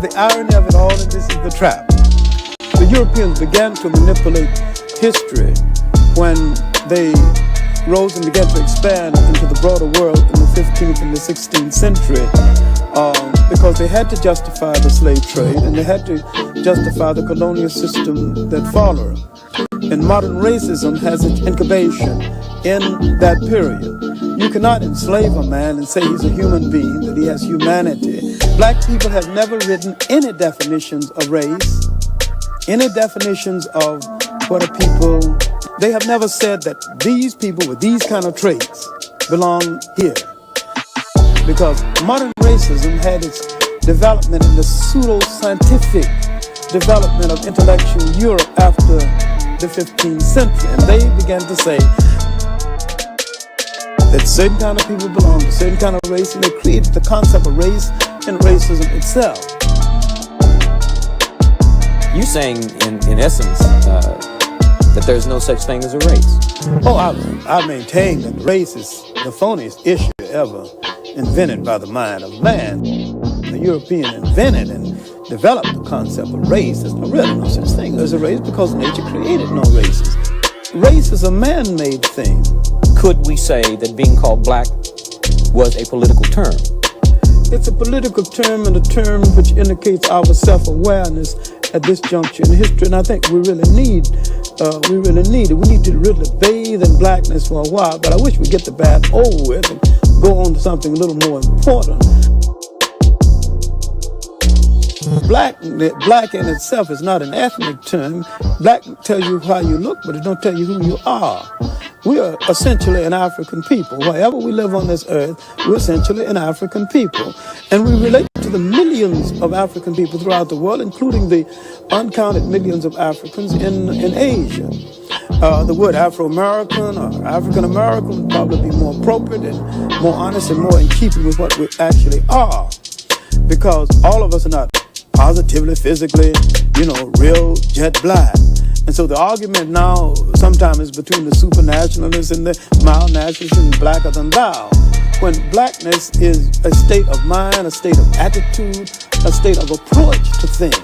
the irony of it all, and this is the trap. The Europeans began to manipulate history when they rose and began to expand into the broader world in the 15th and the 16th century, because they had to justify the slave trade and they had to justify the colonial system that followed. And modern racism has its incubation in that period. You cannot enslave a man and say he's a human being, that he has humanity. Black people have never written any definitions of race, any definitions of what a people. They have never said that these people with these kind of traits belong here. Because modern racism had its development in the pseudo-scientific development of intellectual Europe after the 15th century. And they began to say that certain kind of people belong to certain kind of race, and they created the concept of race and racism itself. You saying, in essence, that there's no such thing as a race? Oh, I maintain that race is the phoniest issue ever invented by the mind of man. The European invented and developed the concept of race. There's really no such thing as a race because nature created no races. Race is a man-made thing. Could we say that being called black was a political term? It's a political term, and a term which indicates our self-awareness at this juncture in history, and I think we really need it. We need to really bathe in blackness for a while, but I wish we'd get the bath over with and go on to something a little more important. Black in itself is not an ethnic term. Black tells you how you look, but it don't tell you who you are. We are essentially an African people. Wherever we live on this earth, we're essentially an African people. And we relate to the millions of African people throughout the world, including the uncounted millions of Africans in Asia. The word Afro-American or African-American would probably be more appropriate and more honest and more in keeping with what we actually are. Because all of us are not positively, physically, real jet black. And so the argument now sometimes is between the supernationalists and the mild nationalists and blacker than thou. When blackness is a state of mind, a state of attitude, a state of approach to things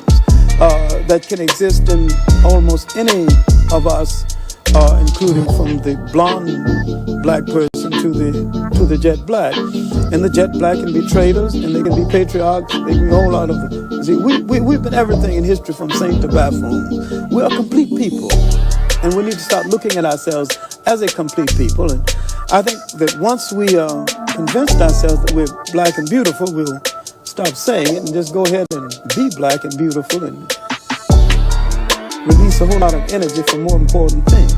that can exist in almost any of us, including from the blonde black person to the jet black. And the jet black can be traitors, and they can be patriarchs, they can be a whole lot of them. See, we've been everything in history from saint to buffoon. We are complete people, and we need to start looking at ourselves as a complete people. And I think that once we convinced ourselves that we're black and beautiful, we'll stop saying it and just go ahead and be black and beautiful and release a whole lot of energy for more important things.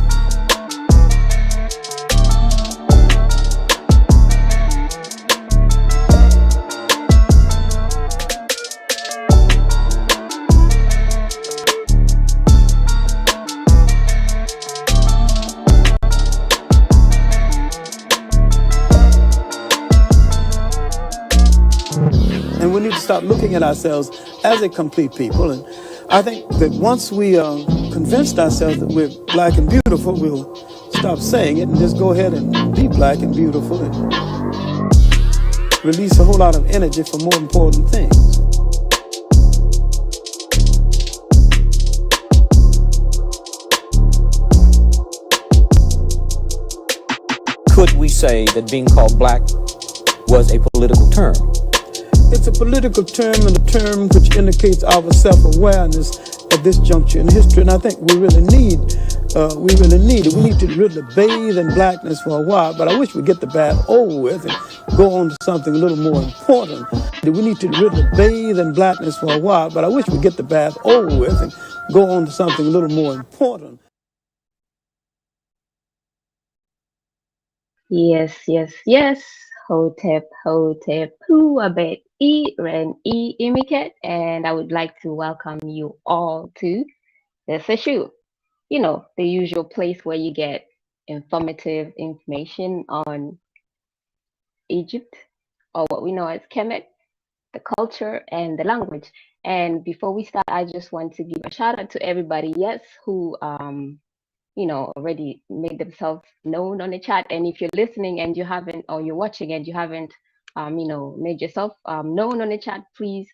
We need to start looking at ourselves as a complete people. And I think that once we convinced ourselves that we're black and beautiful, we'll stop saying it and just go ahead and be black and beautiful and release a whole lot of energy for more important things. Could we say that being called black was a political term? It's a political term, and a term which indicates our self-awareness at this juncture in history, and I think we really need it. We need to really bathe in blackness for a while, but I wish we'd get the bath over with and go on to something a little more important. We need to really bathe in blackness for a while, but I wish we'd get the bath over with and go on to something a little more important. Yes. Hotep, Puabet, Ren, Emykhet, and I would like to welcome you all to the Sesh, the usual place where you get informative information on Egypt, or what we know as Kemet, the culture, and the language. And before we start, I just want to give a shout out to everybody, who already made themselves known on the chat. And if you're listening and you haven't, or you're watching and you haven't, made yourself known on the chat, please,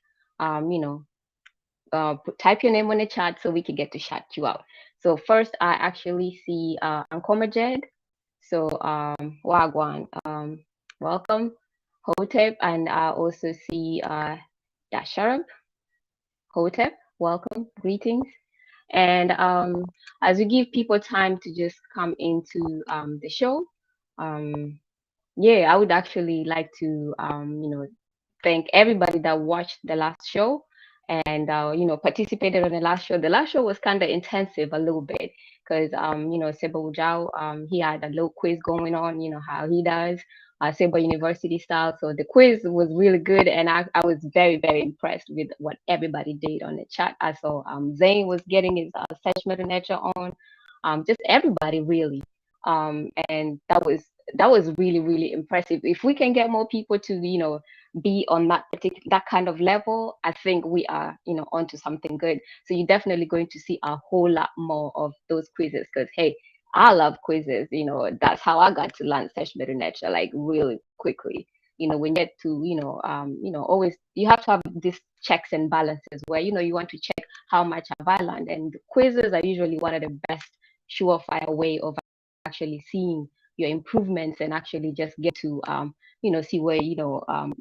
type your name on the chat so we can get to shout you out. So first, I actually see Ankomajed. So Wagwan, welcome, Hotep, and I also see Yasharab, Hotep, welcome, greetings. And as we give people time to just come into the show, um, yeah, I would actually like to, thank everybody that watched the last show and, participated on the last show. The last show was kind of intensive a little bit because, Seba Ujao, he had a little quiz going on, how he does, Seba University style. So the quiz was really good. And I was very, very impressed with what everybody did on the chat. I saw Zane was getting his Sesh Netcher on, just everybody really. And that was really, really impressive. If we can get more people to, be on that kind of level, I think we are, onto something good. So you're definitely going to see a whole lot more of those quizzes because hey, I love quizzes. That's how I got to learn Sesh Nature like really quickly. When you get to, always you have to have these checks and balances where you want to check how much have I learned, and the quizzes are usually one of the best surefire way of actually seeing your improvements and actually just get to see where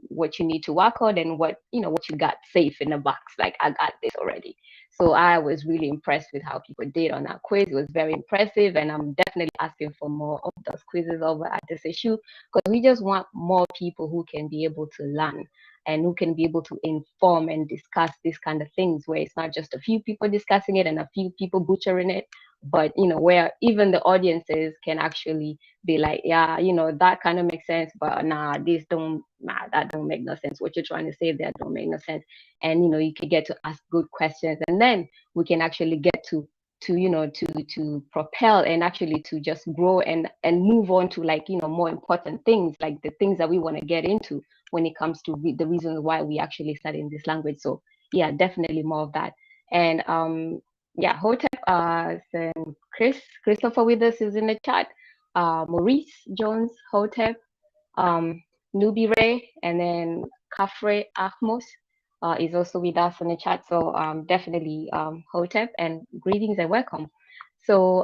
what you need to work on and what you got safe in the box, like I got this already. So I was really impressed with how people did on that quiz. It was very impressive, and I'm definitely asking for more of those quizzes over at this issue because we just want more people who can be able to learn and who can be able to inform and discuss these kind of things where it's not just a few people discussing it and a few people butchering it, but where even the audiences can actually be like, yeah, that kind of makes sense, but that don't make no sense. What you're trying to say there don't make no sense. And you can get to ask good questions, and then we can actually get to propel and actually to just grow and move on to like more important things, like the things that we want to get into when it comes to the reasons why we actually studying this language. So yeah, definitely more of that. And yeah, Hotep, and Christopher with us is in the chat. Maurice Jones, Hotep, um, Nubi Ray, and then Kafre Ahmos is also with us in the chat. So definitely Hotep, and greetings and welcome. So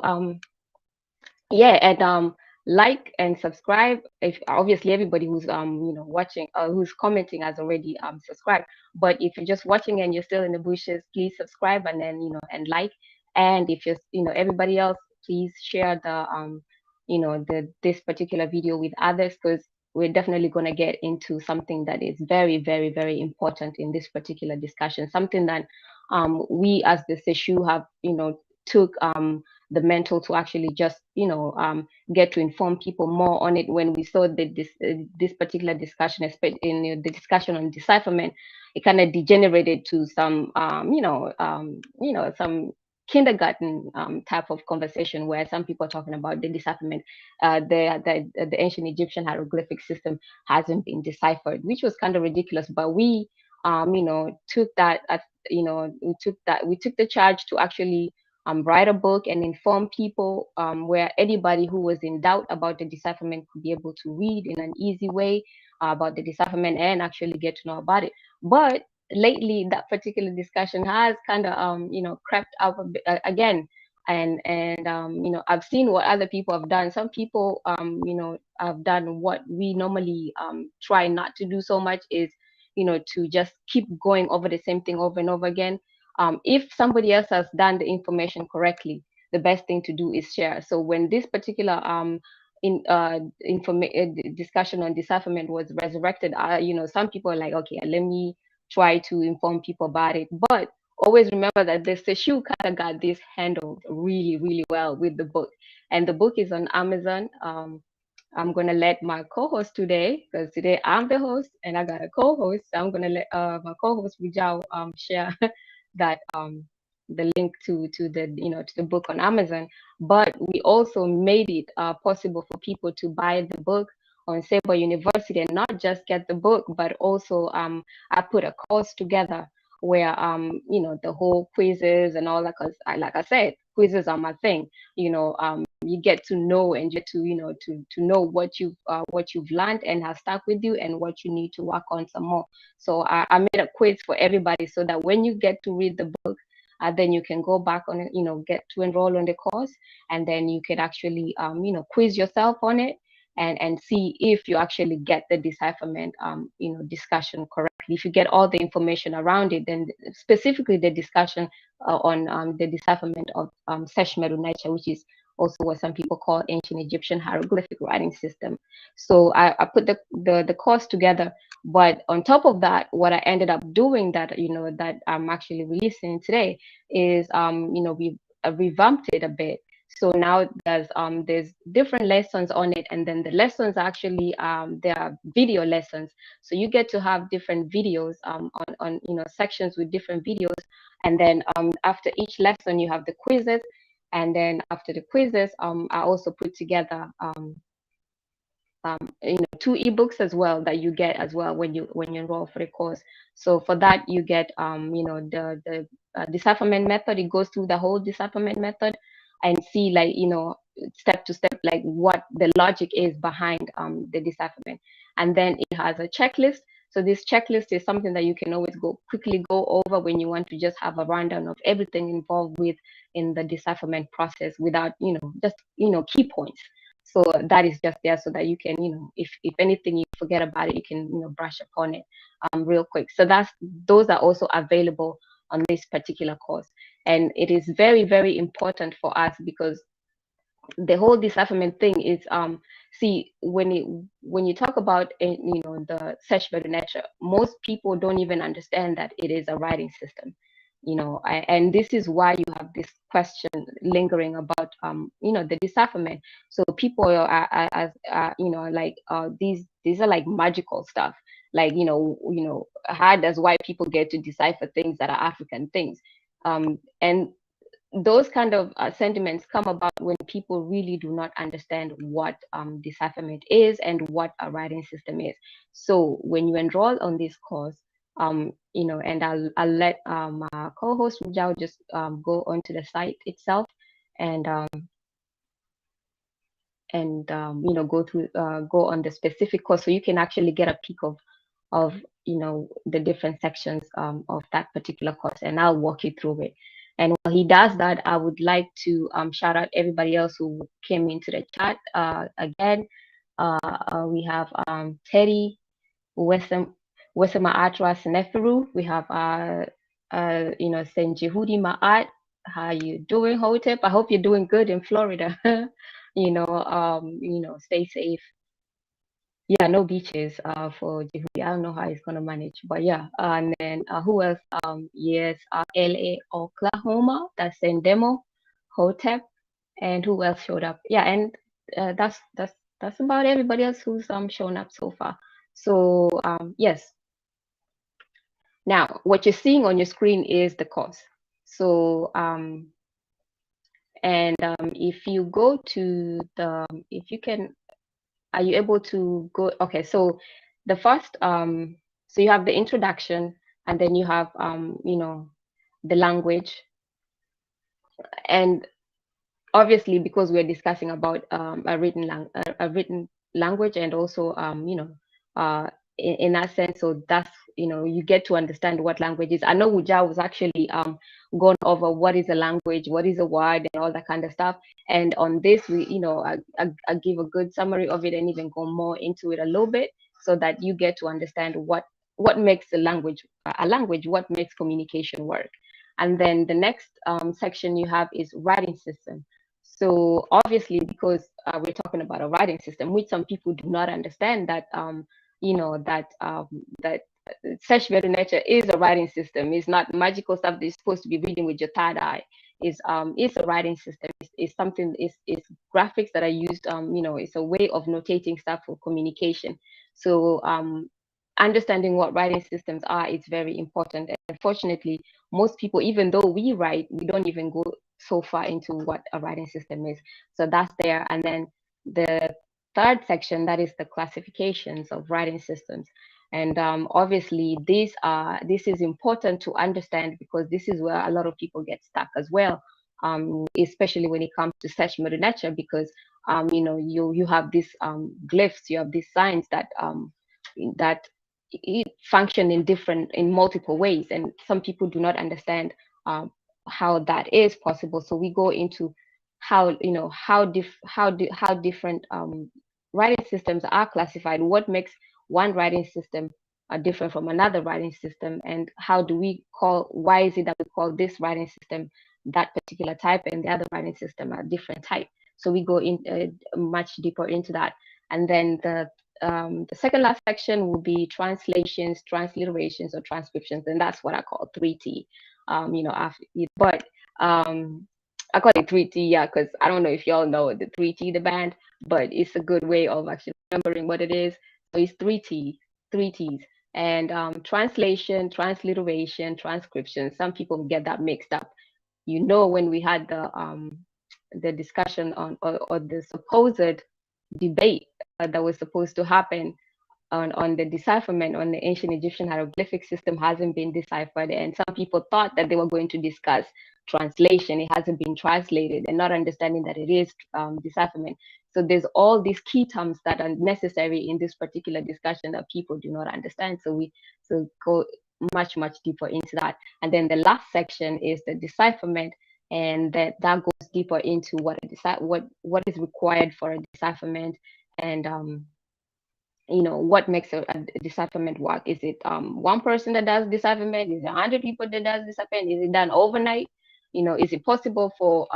yeah, and like and subscribe. If obviously everybody who's watching who's commenting has already subscribed, but if you're just watching and you're still in the bushes, please subscribe and then and like. And if you're everybody else, please share the this particular video with others, because we're definitely going to get into something that is very, very, very important in this particular discussion, something that we as the Seshu have took the mental to actually just get to inform people more on it. When we saw this particular discussion, especially in the discussion on decipherment, it kind of degenerated to some some kindergarten type of conversation where some people are talking about the decipherment. The ancient Egyptian hieroglyphic system hasn't been deciphered, which was kind of ridiculous, but we took that we took the charge to actually write a book and inform people, where anybody who was in doubt about the decipherment could be able to read in an easy way about the decipherment and actually get to know about it. But lately, that particular discussion has kind of crept up a bit, again. And I've seen what other people have done. Some people have done what we normally try not to do so much, is to just keep going over the same thing over and over again. If somebody else has done the information correctly, the best thing to do is share. So when this particular discussion on decipherment was resurrected, some people are like, okay, let me try to inform people about it. But always remember that the Seshu kind of got this handled really, really well with the book, and the book is on Amazon. I'm gonna let my co-host today, because today I'm the host and I got a co-host. So I'm gonna let my co-host Vijay share that the link to the to the book on Amazon. But we also made it possible for people to buy the book on Seba University, and not just get the book, but also I put a course together where the whole quizzes and all that. Because like I said, quizzes are my thing. You get to know and get to to know what you've learned and has stuck with you, and what you need to work on some more. So I made a quiz for everybody, so that when you get to read the book, then you can go back on it, get to enroll on the course, and then you can actually quiz yourself on it, and see if you actually get the decipherment discussion correctly. If you get all the information around it, then specifically the discussion on the decipherment of Sesh, Medew, Netcher, which is also what some people call ancient Egyptian hieroglyphic writing system. So I put the course together, but on top of that, what I ended up doing that I'm actually releasing today is we revamped it a bit. So now there's different lessons on it, and then the lessons actually there are video lessons. So you get to have different videos on sections with different videos, and then after each lesson you have the quizzes, and then after the quizzes I also put together 2 ebooks as well that you get as well when you enroll for the course. So for that you get the decipherment method. It goes through the whole decipherment method and see, like, step to step, like what the logic is behind the decipherment. And then it has a checklist. So this checklist is something that you can always quickly go over when you want to just have a rundown of everything involved in the decipherment process, without just key points. So that is just there so that you can, if anything you forget about it, you can brush upon it real quick. So those are also available on this particular course, and it is very, very important for us, because the whole decipherment thing is see, when you talk about the Sesh, Medew, Netcher, most people don't even understand that it is a writing system. And this is why you have this question lingering about the decipherment. So people like these are like magical stuff, like how does white people get to decipher things that are African things? And those kind of sentiments come about when people really do not understand what decipherment is and what a writing system is. So when you enroll on this course, and I'll let my co-host Rujao just go onto the site itself and go on the specific course, so you can actually get a peek of the different sections of that particular course, and I'll walk you through it. And while he does that, I would like to shout out everybody else who came into the chat. Again, we have Teddy, Wesema Atra Seneferu. We have Senjihudi Ma'at. How you doing, Hotep? I hope you're doing good in Florida. Stay safe. Yeah, no beaches for Jehudi. I don't know how he's gonna manage, but yeah. And then who else? Yes, LA, Oklahoma. That's Demo, Hotep, and who else showed up? Yeah, and that's about everybody else who's shown up so far. So yes. Now, what you're seeing on your screen is the course. So if you go to if you can. Are you able to go? Okay, so the first, so you have the introduction, and then you have, the language. And obviously, because we're discussing about a written language, and also, in that sense, so that's, you get to understand what language is. I know Wuja was actually gone over what is a language, what is a word, and all that kind of stuff. And on this, we, I give a good summary of it, and even go more into it a little bit, so that you get to understand what makes a language, what makes communication work. And then the next section you have is writing system. So obviously, because we're talking about a writing system, which some people do not understand, that that Sesh, Medew, Netcher is a writing system. It's not magical stuff that you're supposed to be reading with your third eye. It's a writing system. It's something. It's graphics that are used. It's a way of notating stuff for communication. So understanding what writing systems are is very important. And unfortunately, most people, even though we write, we don't even go so far into what a writing system is. So that's there. And then the third section, that is the classifications of writing systems. And obviously, this is important to understand, because this is where a lot of people get stuck as well. especially when it comes to Sesh Netcher, because you have these glyphs, you have these signs that it function in multiple ways, and some people do not understand um, how that is possible. So we go into how different writing systems are classified, what makes one writing system different from another writing system, and why is it that we call this writing system that particular type and the other writing system a different type. So we go in much deeper into that. And then the second last section will be translations, transliterations, or transcriptions, and that's what I call 3T. But I call it 3T, yeah, because I don't know if y'all know the 3T, the band, but it's a good way of actually remembering what it is. So it's 3T, 3Ts. And translation, transliteration, transcription. Some people get that mixed up. When we had the discussion or the supposed debate that was supposed to happen on the decipherment on the ancient Egyptian hieroglyphic system hasn't been deciphered, and some people thought that they were going to discuss translation. It hasn't been translated, and not understanding that it is decipherment. So there's all these key terms that are necessary in this particular discussion that people do not understand. So we go much deeper into that. And then the last section is the decipherment, and that goes deeper into what is required for a decipherment, and what makes a decipherment work. Is it one person that does decipherment? Is it 100 people that does decipherment? Is it done overnight? Is it possible for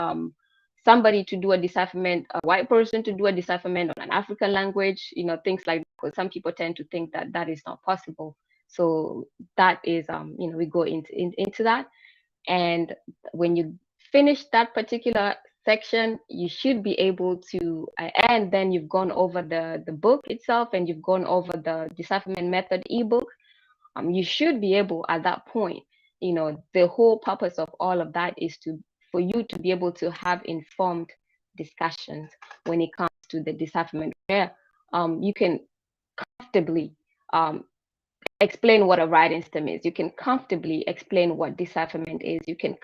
somebody to do a decipherment, a white person to do a decipherment on an African language? Things like that, because some people tend to think that that is not possible. So that is we go into that. And when you finish that particular section, you should be able to, and then you've gone over the book itself, and you've gone over the decipherment method ebook. You should be able at that point, the whole purpose of all of that is for you to be able to have informed discussions when it comes to the decipherment, where you can comfortably explain what a writing system is. You can comfortably explain what decipherment is. You can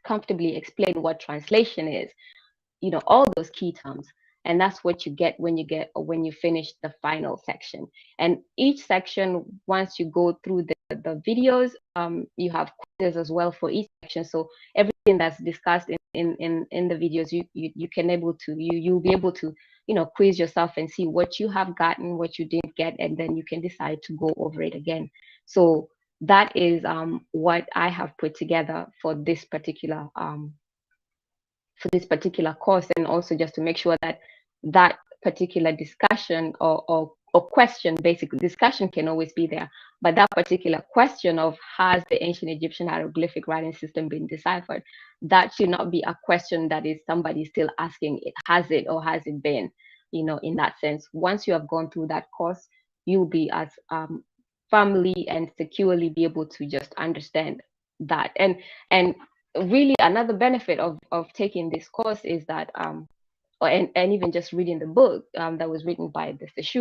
comfortably explain what translation is. All those key terms. And that's what you get when you finish the final section. And each section, once you go through the videos, you have quizzes as well for each section. So everything that's discussed in the videos, you can you'll be able to quiz yourself and see what you have gotten, what you didn't get, and then you can decide to go over it again. So that is what I have put together for this particular course, and also just to make sure that that particular discussion or question, basically discussion can always be there, but that particular question of has the ancient Egyptian hieroglyphic writing system been deciphered, that should not be a question that is somebody still asking it, has it or has it been, in that sense. Once you have gone through that course, you'll be as firmly and securely be able to just understand that. And really another benefit of taking this course is that and even just reading the book that was written by the Sesh,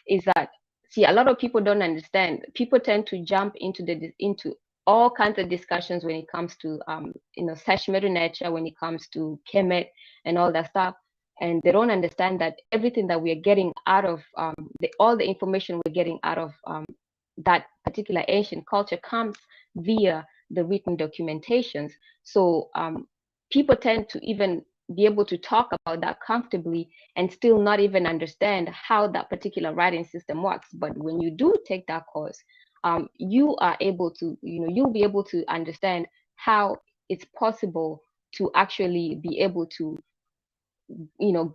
is that, see, a lot of people don't understand. People tend to jump into all kinds of discussions when it comes to Sesh Netcher, when it comes to Kemet and all that stuff, and they don't understand that everything that we are getting out of all the information we're getting out of that particular ancient culture comes via the written documentations. So people tend to even be able to talk about that comfortably and still not even understand how that particular writing system works. But when you do take that course, you are able to, you'll be able to understand how it's possible to actually be able to,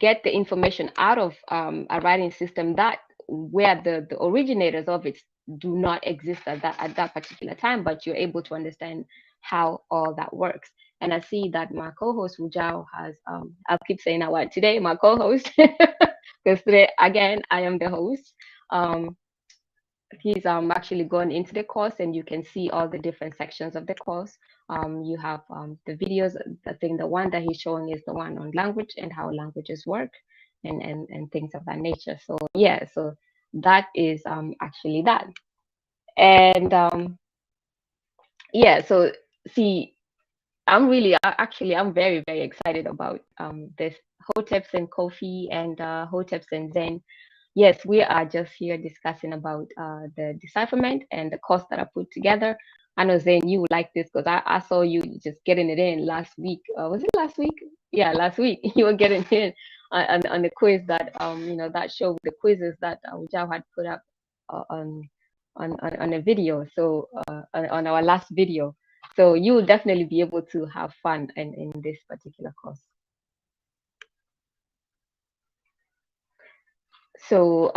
get the information out of a writing system that where the originators of it do not exist at that particular time, but you're able to understand how all that works. And I see that my co-host Wujao has I'll keep saying that word today, my co-host, because today again I am the host. He's actually gone into the course, and you can see all the different sections of the course. You have the videos. I think the one that he's showing is the one on language and how languages work, and things of that nature. So yeah, so that is actually that. And yeah, so see, I'm very, very excited about this Hoteps and Kofi and Hoteps and Zen. Yes, we are just here discussing about the decipherment and the course that I put together. I know Zen, you would like this because I saw you just getting it in last week. Was it last week? Yeah, last week you were getting in on the quiz that that show with the quizzes that Ujao had put up on a video. So on our last video, so you will definitely be able to have fun in this particular course. So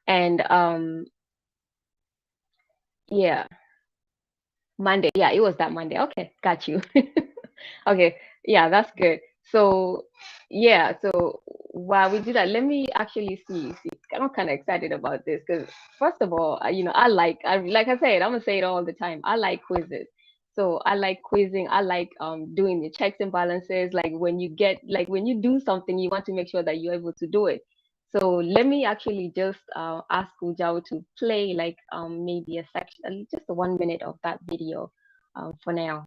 and yeah, Monday. Yeah, it was that Monday. Okay, got you. Okay, yeah, that's good. So yeah, so while we do that, let me actually see. I'm kind of excited about this because first of all, like I said, I'm gonna say it all the time. I like quizzes. So I like quizzing. I like doing the checks and balances. Like when you do something, you want to make sure that you're able to do it. So let me actually just ask Ujao to play like maybe a section, just 1 minute of that video for now,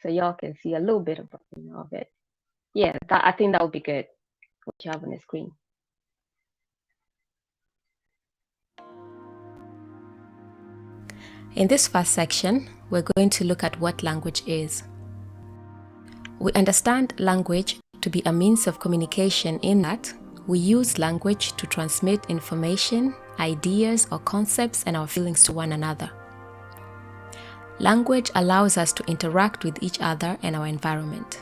so y'all can see a little bit of it. Yeah, I think that would be good. What you have on the screen. In this first section, we're going to look at what language is. We understand language to be a means of communication in that we use language to transmit information, ideas, or concepts and our feelings to one another. Language allows us to interact with each other and our environment.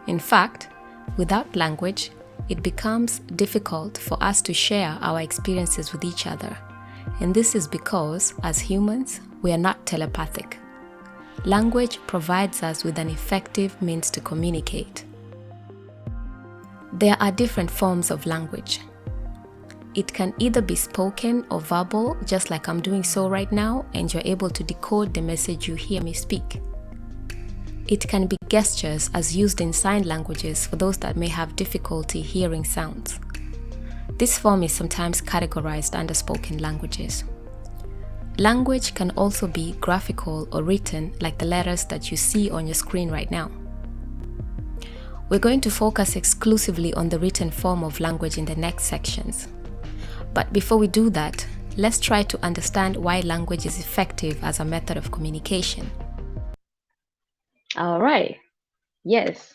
In fact, without language, it becomes difficult for us to share our experiences with each other. And this is because, as humans, we are not telepathic. Language provides us with an effective means to communicate. There are different forms of language. It can either be spoken or verbal, just like I'm doing so right now, and you're able to decode the message you hear me speak. It can be gestures as used in sign languages for those that may have difficulty hearing sounds. This form is sometimes categorized under spoken languages. Language can also be graphical or written, like the letters that you see on your screen right now. We're going to focus exclusively on the written form of language in the next sections. But before we do that, let's try to understand why language is effective as a method of communication. All right. Yes,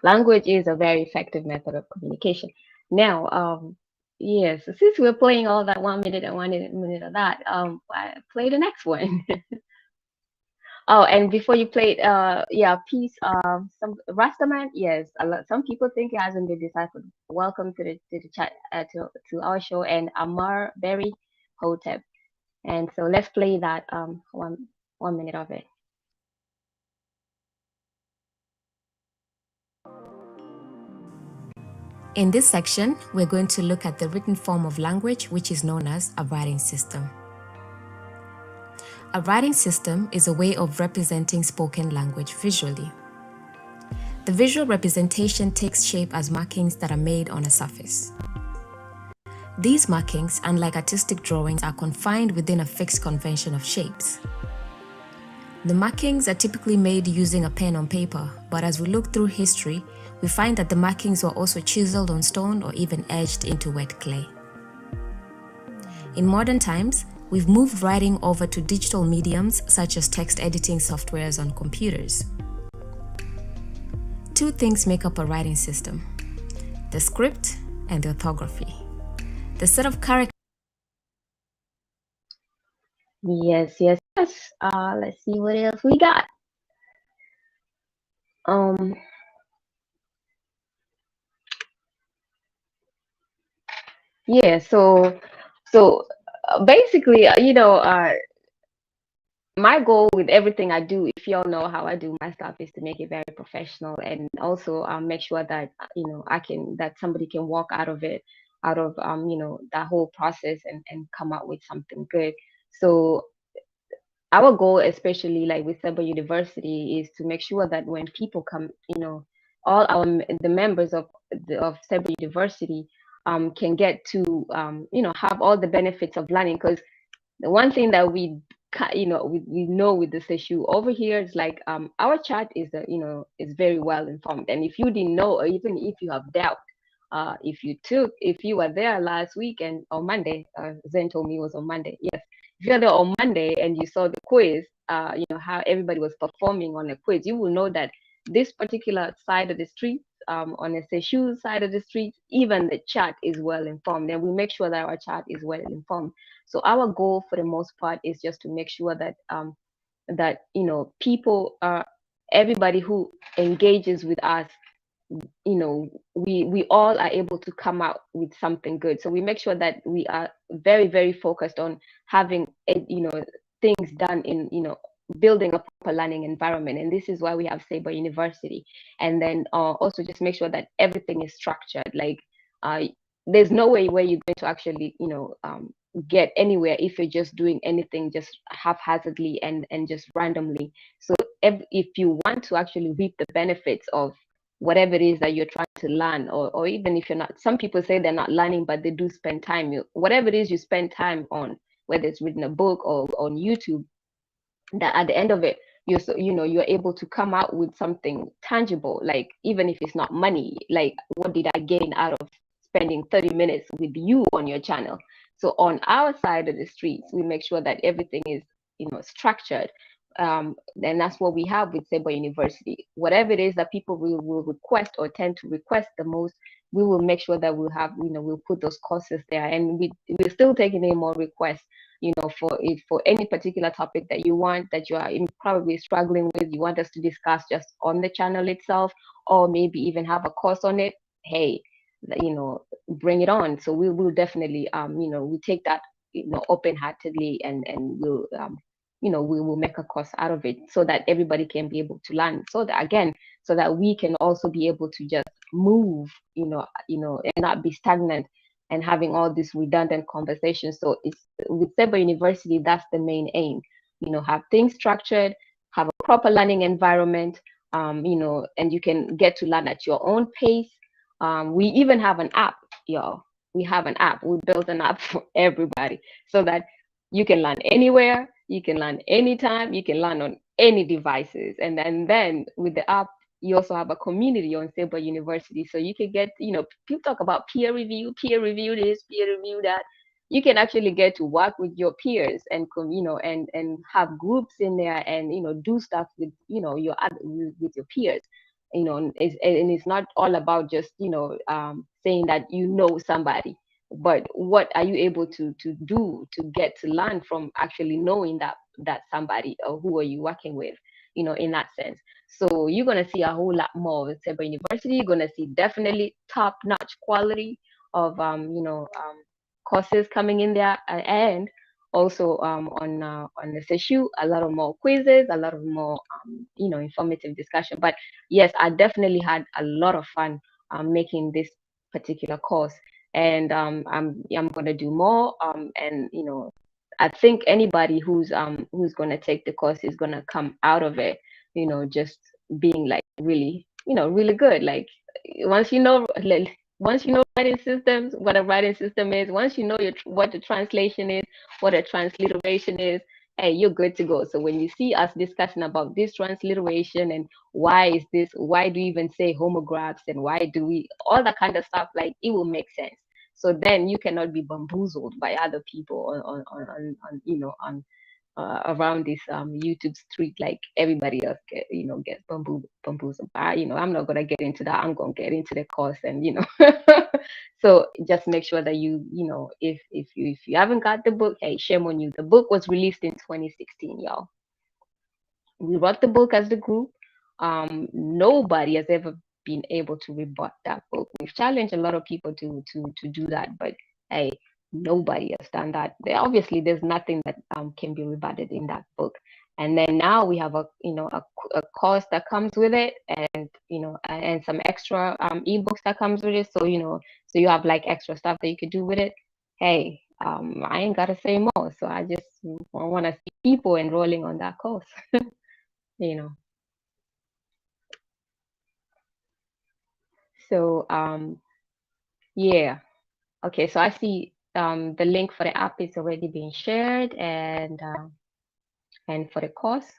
language is a very effective method of communication. Now, yes, since we're playing all that 1 minute and 1 minute of that, I play the next one. Oh, and before you played, peace. Some Rastaman. Yes, some people think it hasn't been deciphered. Welcome to the chat to our show, and Amar Berry Hotep. And so let's play that 1 minute of it. In this section, we're going to look at the written form of language, which is known as a writing system. A writing system is a way of representing spoken language visually. The visual representation takes shape as markings that are made on a surface. These markings, unlike artistic drawings, are confined within a fixed convention of shapes. The markings are typically made using a pen on paper, but as we look through history, we find that the markings were also chiseled on stone or even etched into wet clay. In modern times, we've moved writing over to digital mediums such as text editing softwares on computers. Two things make up a writing system: the script and the orthography. The set of characters. Yes. Let's see what else we got. Yeah. So basically, my goal with everything I do, if y'all know how I do my stuff, is to make it very professional and also make sure that that somebody can walk out of that whole process and come out with something good. So our goal, especially like with Seba University, is to make sure that when people come, all the members of Seba University can get to have all the benefits of learning, because the one thing that we we know with the issue over here, it's like our chat is is very well informed. And if you didn't know, or even if you have doubt, if you were there last week and on Monday, Zen told me it was on Monday. Yes, if you're there on Monday and you saw the quiz, how everybody was performing on the quiz, you will know that this particular side of the street, on the Seshu side of the street, even the chat is well informed, and we make sure that our chat is well informed. So our goal for the most part is just to make sure that people, everybody who engages with us, we all are able to come out with something good. So we make sure that we are very, very focused on having things done in building a proper learning environment. And this is why we have Sabre University. And then also just make sure that everything is structured. Like there's no way where you're going to actually get anywhere if you're just doing anything just haphazardly and just randomly. So if you want to actually reap the benefits of whatever it is that you're trying to learn, or even if you're not, some people say they're not learning, but they do spend time. Whatever it is you spend time on, whether it's reading a book or on YouTube, that at the end of it, you're able to come out with something tangible. Like even if it's not money, like what did I gain out of spending 30 minutes with you on your channel? So on our side of the streets, we make sure that everything is structured. And that's what we have with Sabre University. Whatever it is that people will request or tend to request the most, we will make sure that we'll have, we'll put those courses there. And we're still taking in more requests, for any particular topic that you want, that you are probably struggling with, you want us to discuss just on the channel itself, or maybe even have a course on it. Hey, bring it on. So we will definitely, we take that, open-heartedly, and we'll, we will make a course out of it so that everybody can be able to learn. So that we can also be able to just move, and not be stagnant and having all these redundant conversations. So it's with Sabre University, that's the main aim. Have things structured, have a proper learning environment, and you can get to learn at your own pace. We even have an app, y'all. We have an app. We built an app for everybody so that you can learn anywhere, you can learn anytime, you can learn on any devices. And then with the app, you also have a community on Sabre University. So you can get, people talk about peer review this, peer review that. You can actually get to work with your peers and and have groups in there, and do stuff with with your peers. And it's not all about just saying that somebody, but what are you able to do to get to learn from actually knowing that somebody, or who are you working with, in that sense. So you're going to see a whole lot more with Sabre University. You're going to see definitely top-notch quality of courses coming in there, and also on the Seshu, a lot of more quizzes, a lot of more informative discussion. But yes, I definitely had a lot of fun making this particular course, and I'm gonna do more. And I think anybody who's gonna take the course is gonna come out of it, just being like really, really good. Like once you know, writing systems, what a writing system is, once you know what the translation is, what a transliteration is, hey, you're good to go. So when you see us discussing about this transliteration and why do we even say homographs, and why do we, all that kind of stuff, like it will make sense. So then you cannot be bamboozled by other people on around this YouTube street, like everybody else gets bamboozled. But I'm not gonna get into that. I'm gonna get into the course, and so just make sure that if you haven't got the book, hey, shame on you. The book was released in 2016, y'all. We wrote the book as the group. Nobody has ever been able to rebut that book. We've challenged a lot of people to do that, but hey, nobody has done that. Obviously, there's nothing that can be rebutted in that book. And then now we have a course that comes with it, and and some extra ebooks that comes with it. So so you have like extra stuff that you could do with it. Hey, I ain't gotta say more. So I just want to see people enrolling on that course. So yeah. Okay, so I see the link for the app is already being shared, and and for the cost.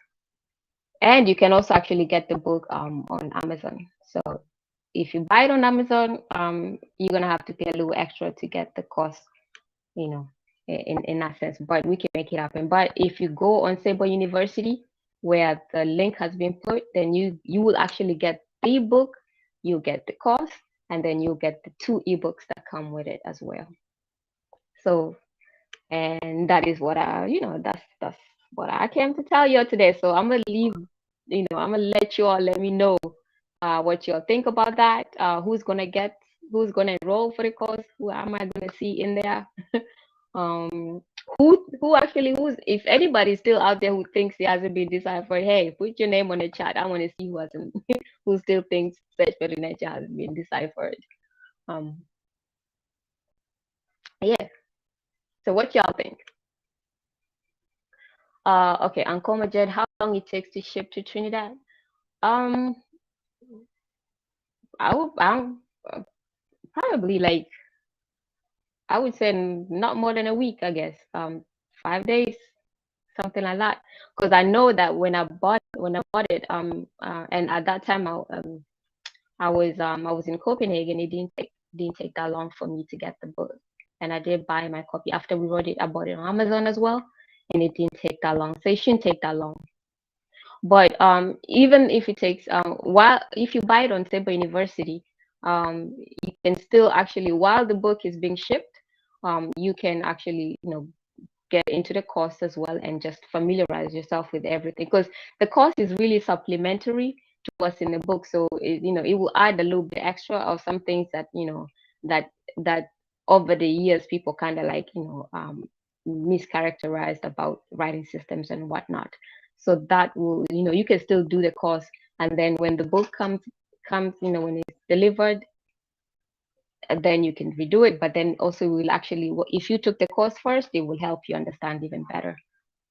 And you can also actually get the book on Amazon. So if you buy it on Amazon, you're gonna have to pay a little extra to get the cost, you know, in that sense. But we can make it happen. But if you go on Sable University, where the link has been put, then you will actually get the ebook, you'll get the cost, and then you'll get the 2 ebooks that come with it as well. So, and that is what that's what I came to tell you today. So I'm gonna leave, I'm gonna let you all let me know what you all think about that. Who's gonna enroll for the course? Who am I gonna see in there? um, who's if anybody's still out there who thinks he hasn't been deciphered, hey, put your name on the chat. I want to see who hasn't, who still thinks Sesh for the Netcher hasn't been deciphered. Yeah. So what y'all think? Okay, Uncle Majed, how long it takes to ship to Trinidad? I'm probably like, I would say not more than a week, I guess. 5 days, something like that. Because I know that when I bought it, and at that time I was in Copenhagen. It didn't take that long for me to get the book, and I did buy my copy after we wrote it. I bought it on Amazon as well, and it didn't take that long. So it shouldn't take that long. But even if it takes if you buy it on Sabre University, you can still actually, while the book is being shipped, you can actually get into the course as well and just familiarize yourself with everything, because the course is really supplementary to what's in the book. So it will add a little bit extra of some things that that over the years people kind of like mischaracterized about writing systems and whatnot. So that will, you can still do the course, and then when the book comes when it's delivered, then you can redo it. But then also will actually, if you took the course first, it will help you understand even better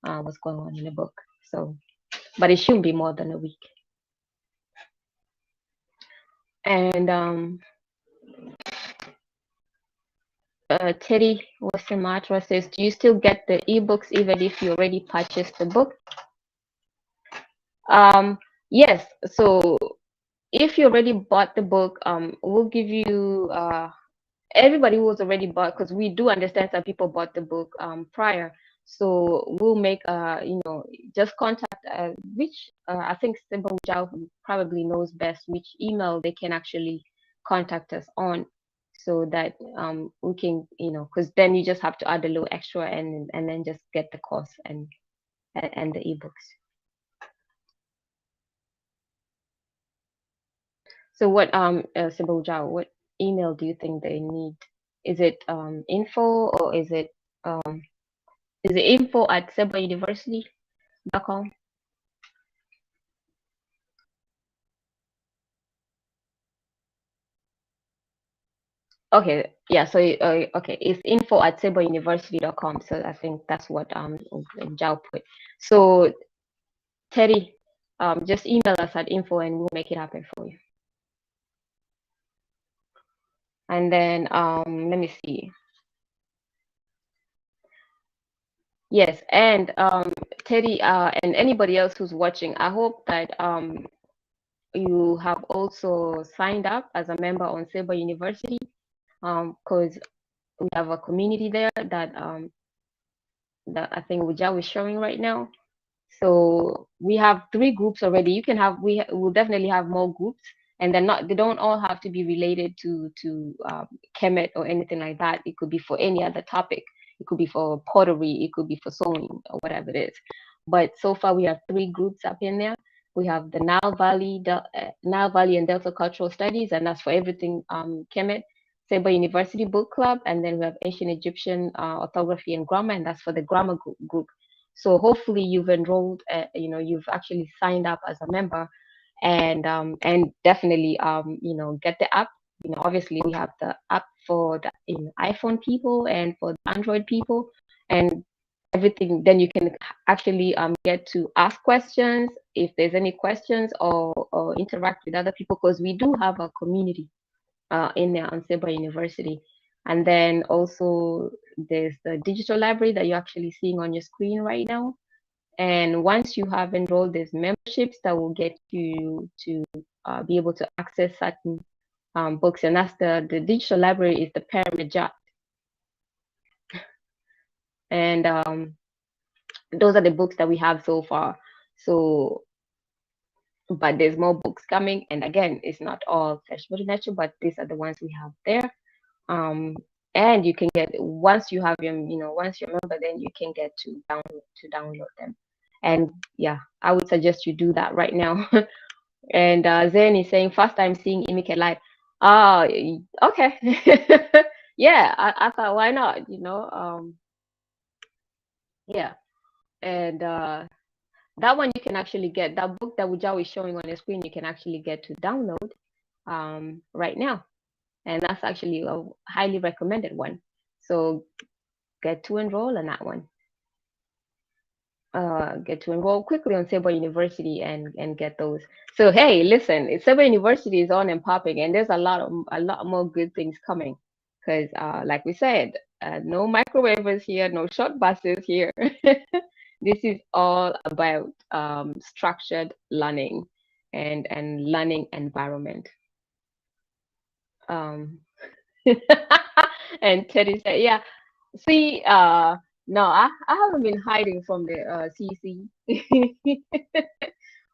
what's going on in the book. So, but it shouldn't be more than a week. And Teddy Western Matra says, do you still get the ebooks even if you already purchased the book? Yes. So if you already bought the book, we'll give you everybody who was already bought, because we do understand that people bought the book prior. So we'll make just contact which I think Simple Jao probably knows best which email they can actually contact us on, so that we can, because then you just have to add a little extra and then just get the course and the ebooks. So what Simple Jao, what email do you think they need? Is it info, or is it info@sebauniversity.com? Okay, yeah. So okay, it's info@sebauniversity.com. So I think that's what Jao put. So Teddy, just email us at info and we'll make it happen for you. And then let me see. Yes, and Teddy, and anybody else who's watching, I hope that you have also signed up as a member on Sabre University, because we have a community there that that I think Wujao is showing right now. So we have 3 groups already. You can have, we will definitely have more groups, and they don't all have to be related to Kemet or anything like that. It could be for any other topic. It could be for pottery. It could be for sewing or whatever it is. But so far we have 3 groups up in there. We have the Nile Valley and Delta Cultural Studies, and that's for everything Kemet. Sabre University Book Club, and then we have Ancient Egyptian Orthography and Grammar, and that's for the grammar group. So hopefully you've enrolled, you've actually signed up as a member, and definitely get the app. Obviously we have the app for the iPhone people and for the Android people, and everything. Then you can actually get to ask questions if there's any questions, or interact with other people, because we do have a community in there on Sabre University. And then also there's the digital library that you're actually seeing on your screen right now. And once you have enrolled these memberships, that will get you to be able to access certain books, and that's the digital library is the pyramid jot, and those are the books that we have so far. So, but there's more books coming, and again, it's not all Sesh Netcher, but these are the ones we have there. And you can get, once you have your, once you're a member, then you can get to download them. And yeah, I would suggest you do that right now. And Zen is saying first time seeing Emykhet live. Okay. Yeah, I thought why not, yeah. And that one you can actually get, that book that Wujao is showing on the screen, you can actually get to download right now. And that's actually a highly recommended one. So get to enroll on that one. Get to enroll quickly on Sabre University and get those. So hey, listen, Sabre University is on and popping, and there's a lot more good things coming. Because like we said, no microwavers here, no short buses here. This is all about structured learning and learning environment. And Teddy said, yeah, see, no, I haven't been hiding from the CC.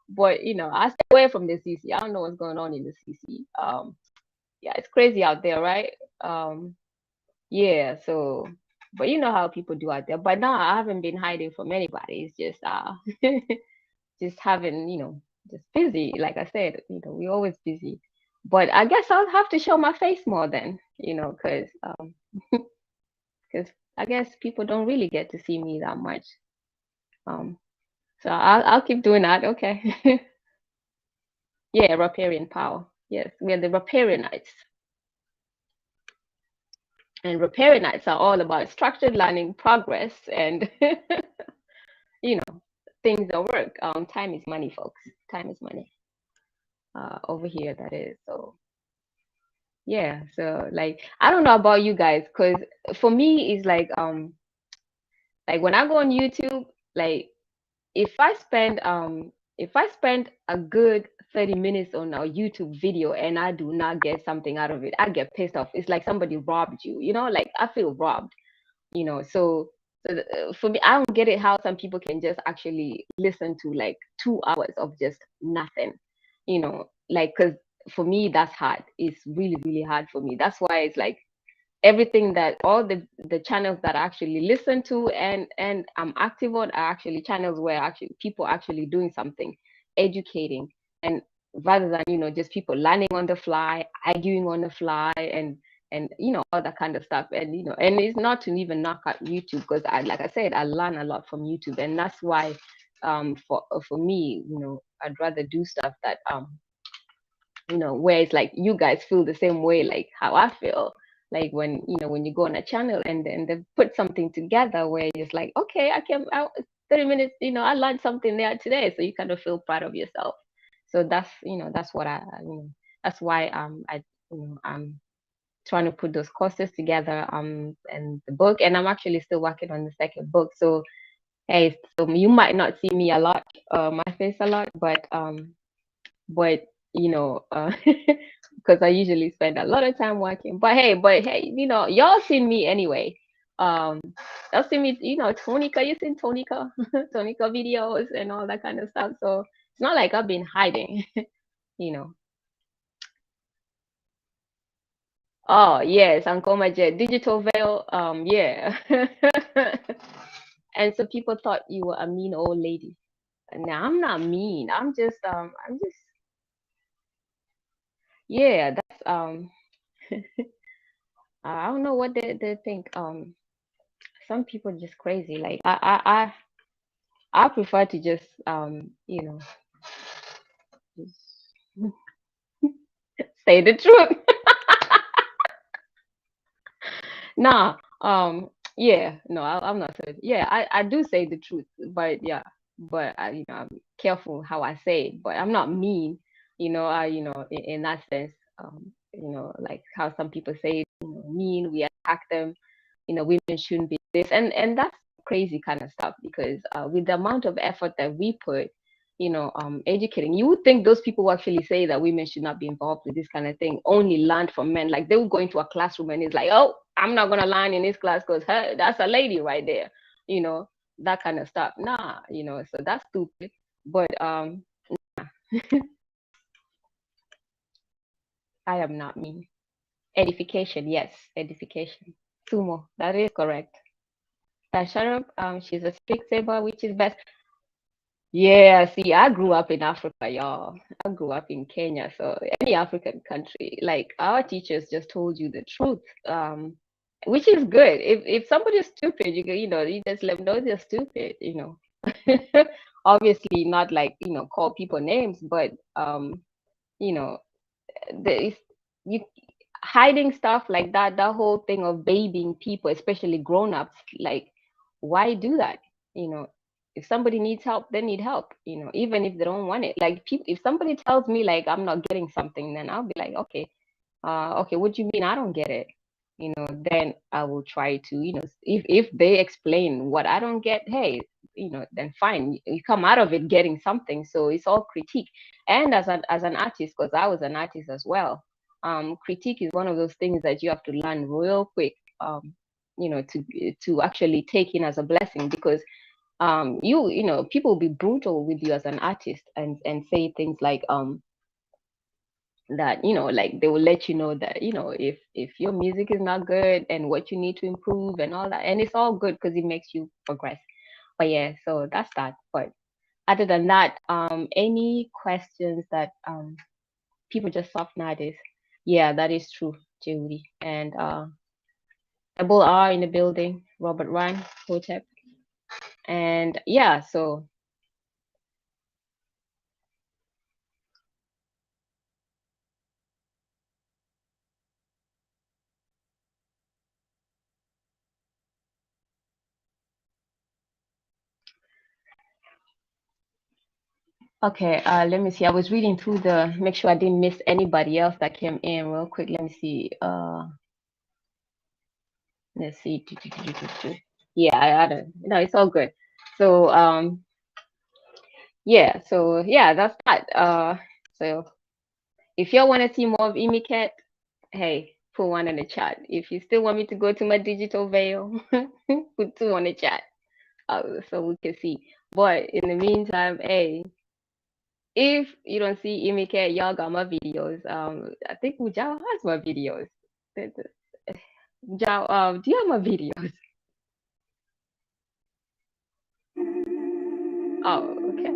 But I stay away from the CC. I don't know what's going on in the CC. Yeah, it's crazy out there, right? Yeah, so, but you know how people do out there. But no, I haven't been hiding from anybody. It's just just having, just busy. Like I said, we're always busy. But I guess I'll have to show my face more then, because because I guess people don't really get to see me that much. So I'll keep doing that. Okay. Yeah, riparian power. Yes, we are the riparianites. And riparianites are all about structured learning, progress, and things that work. Time is money, folks. Time is money. Over here, that is. So yeah. So like, I don't know about you guys, because for me, it's like when I go on YouTube, like if I spend a good 30 minutes on a YouTube video and I do not get something out of it, I get pissed off. It's like somebody robbed you, like I feel robbed, so for me, I don't get it how some people can just actually listen to like 2 hours of just nothing, like, because for me that's hard. It's really, really hard for me. That's why it's like everything that all the channels that I actually listen to and I'm active on are actually channels where actually people are actually doing something, educating, and rather than just people learning on the fly, arguing on the fly, and all that kind of stuff. And and it's not to even knock at YouTube, because like I said, I learn a lot from YouTube, and that's why for me, I'd rather do stuff that where it's like you guys feel the same way like how I feel, like when when you go on a channel and then they put something together where it's like, okay, 30 minutes, I learned something there today, so you kind of feel proud of yourself. So that's what that's why I'm trying to put those courses together and the book, and I'm actually still working on the second book. So hey, so you might not see me a lot, my face a lot, but because I usually spend a lot of time working. But hey, y'all seen me anyway. Y'all seen me, Tonika, you seen Tonika, Tonika videos and all that kind of stuff. So it's not like I've been hiding, you know. Oh yes, Uncle Majet, Digital Veil. Yeah. And so people thought you were a mean old lady. Now I'm not mean. I'm just yeah, that's I don't know what they think. Some people are just crazy. Like I prefer to just just say the truth. Nah, yeah, no, I'm not saying. Yeah, I do say the truth, but yeah, but I'm careful how I say it. But I'm not mean, in that sense. Like how some people say, mean, we attack them. Women shouldn't be this, and that's crazy kind of stuff, because with the amount of effort that we put, educating, you would think those people who actually say that women should not be involved with this kind of thing only learned from men. Like they would go into a classroom and it's like, oh, I'm not gonna learn in this class because that's a lady right there, that kind of stuff. Nah, so that's stupid. But I am not mean. Edification, yes, edification. Sumo, that is correct. Sharp, she's a stick saber, which is best. Yeah, see, I grew up in Africa, y'all. I grew up in Kenya, so any African country, like our teachers just told you the truth, which is good. If somebody's stupid, you just let them know they're stupid, Obviously, not like call people names, but you know, the you hiding stuff like that. That whole thing of babying people, especially grown-ups, like why do that? If somebody needs help, they need help, even if they don't want it. Like people, if somebody tells me like I'm not getting something, then I'll be like, okay, okay, what do you mean I don't get it? Then I will try to, if they explain what I don't get, hey, then fine, you come out of it getting something. So it's all critique. And as an artist, because I was an artist as well, critique is one of those things that you have to learn real quick, to actually take in as a blessing, because people will be brutal with you as an artist and say things like that, like they will let you know that, if your music is not good and what you need to improve and all that, and it's all good because it makes you progress. But yeah, so that's that. But other than that, any questions that people just soft nowadays? Yeah, that is true, Judy. And Double R in the building, Robert Ryan, Hotep. And yeah, so okay, let me see. I was reading through make sure I didn't miss anybody else that came in real quick. Let me see. Let's see. Yeah, I don't. No, it's all good. So yeah. So yeah, that's that. So if y'all want to see more of Emykhet, hey, put one in the chat. If you still want me to go to my digital veil, put two on the chat, so we can see. But in the meantime, hey, if you don't see Emykhet, y'all got my videos. I think Ujao has my videos. Ujao, do you have my videos? Oh, okay.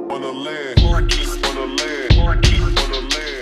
On the land, on the land, on the land, on the land.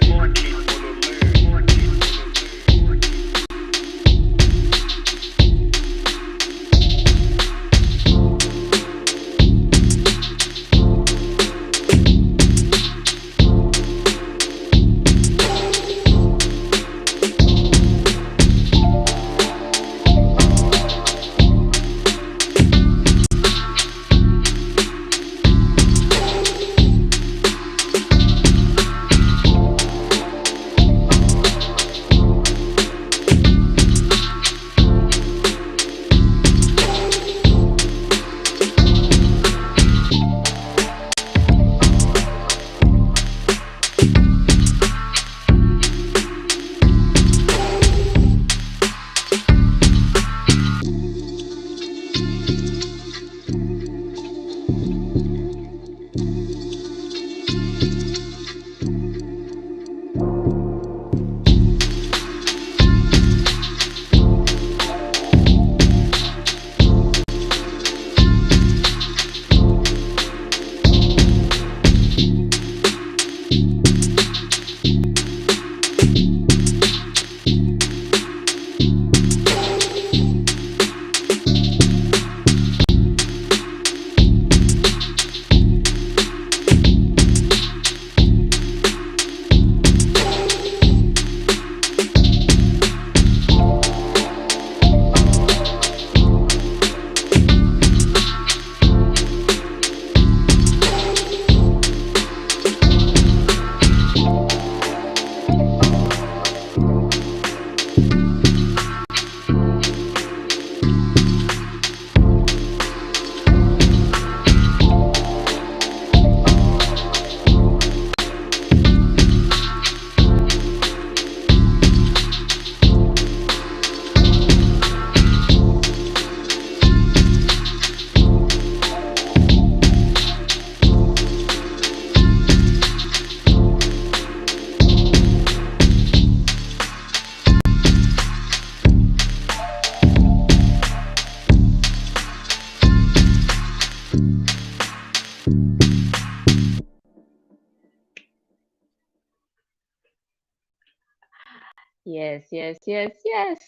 Yes, yes, yes, yes.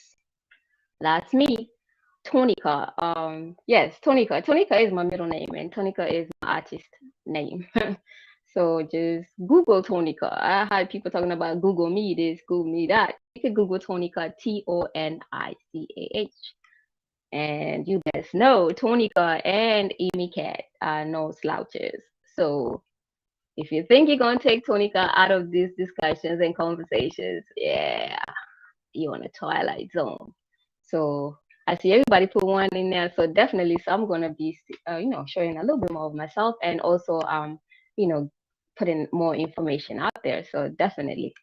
That's me. Tonica. Yes, Tonica. Tonica is my middle name, and Tonica is my artist name. So just Google Tonica. I had people talking about Google me this, Google me that. You could Google Tonica, Tonicach. And you guys know Tonica and Emykhet are no slouches. So if you think you're gonna take Tonica out of these discussions and conversations, yeah, you're on a twilight zone. So I see everybody put one in there. So definitely, so I'm gonna be, showing a little bit more of myself and also, you know, putting more information out there. So definitely,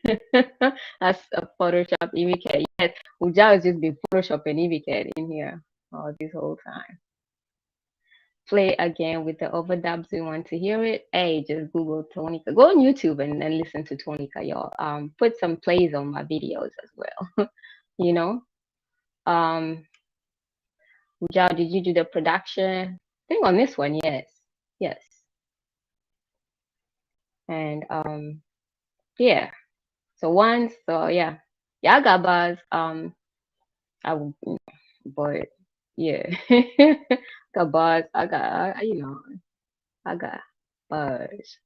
that's a Photoshop Emykhet. Yes, Uja has just been photoshopping Emykhet in here all this whole time. Play again with the overdubs. You want to hear it? Hey, just Google Tonica. Go on YouTube and listen to Tonica, y'all. Put some plays on my videos as well. you know. Um, Ujao, did you do the production? I think on this one, yes. Yes. And yeah. So once, so yeah. Yeah, I got buzz. I but yeah. got buzz. I got buzz.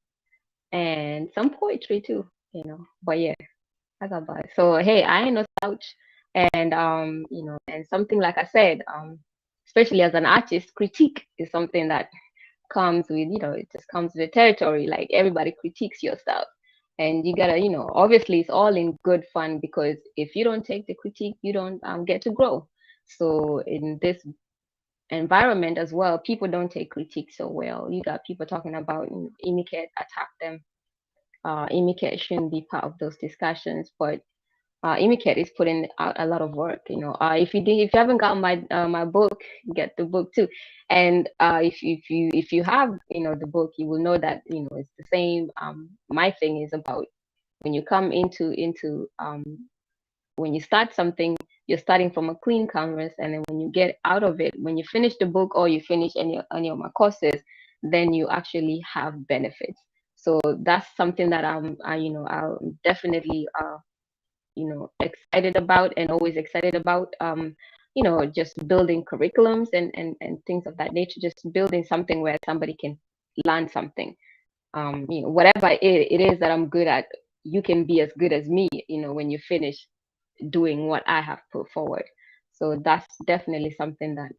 And some poetry too. But yeah, I got buzz. So hey, I ain't no slouch. And and something like I said, especially as an artist, critique is something that comes with, it just comes with the territory. Like everybody critiques your stuff. And you gotta, obviously it's all in good fun because if you don't take the critique, you don't get to grow. So in this environment as well, people don't take critique so well. You got people talking about Emykhet attack them. Emykhet shouldn't be part of those discussions, but Emykhet is putting out a lot of work. If you haven't got my book, get the book too. And if you have the book, you will know that it's the same. My thing is about when you come into when you start something, you're starting from a clean canvas, and then when you get out of it, when you finish the book or you finish any of my courses, then you actually have benefits. So that's something that I'll definitely excited about and always excited about. Just building curriculums and things of that nature, just building something where somebody can learn something. Whatever it is that I'm good at, you can be as good as me, when you finish doing what I have put forward. So that's definitely something that